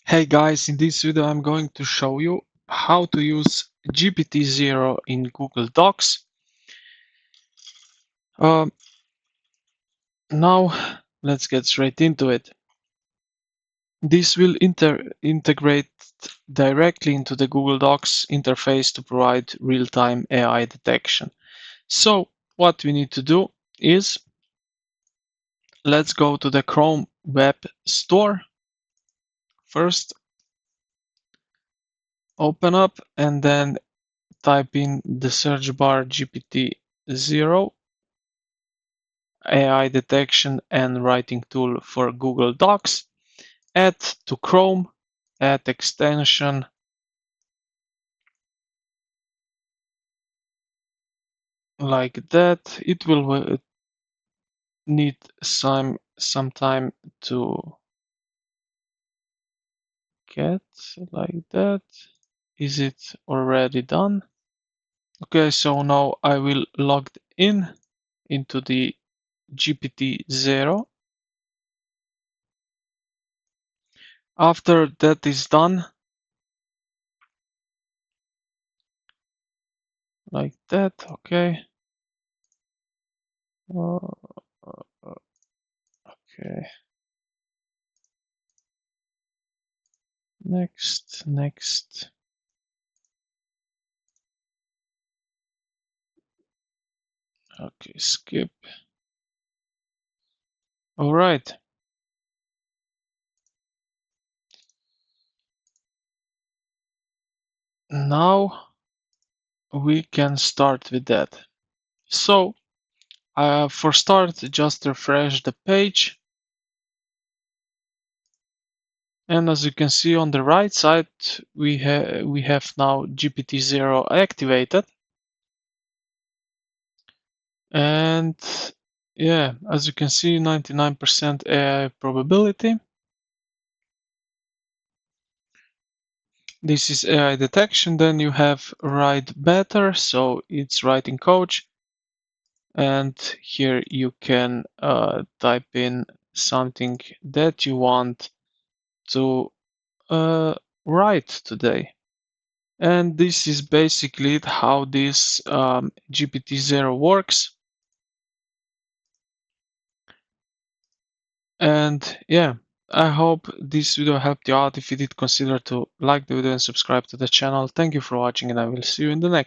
Hey guys, in this video I'm going to show you how to use GPTZero in Google Docs. Um, Now let's get straight into it. This will integrate directly into the Google Docs interface to provide real-time AI detection. So what we need to do is let's go to the Chrome Web Store. First, open up and then type in the search bar GPTZero. AI detection and writing tool for Google Docs. Add to Chrome, add extension like that. It will need some time to get like that. Is it already done? Okay, so now I will log in into the GPTZero. After that is done, like that, okay. Okay, next. Okay, skip. All right. Now we can start with that. So for start, just refresh the page. And as you can see on the right side, we have now GPTZero activated. And yeah, as you can see, 99% AI probability. This is AI detection. Then you have write better, so it's writing coach. And here you can type in something that you want to write today. And this is basically how this GPTZero works. And yeah, I hope this video helped you out. If you did, consider to like the video and subscribe to the channel. Thank you for watching, and I will see you in the next.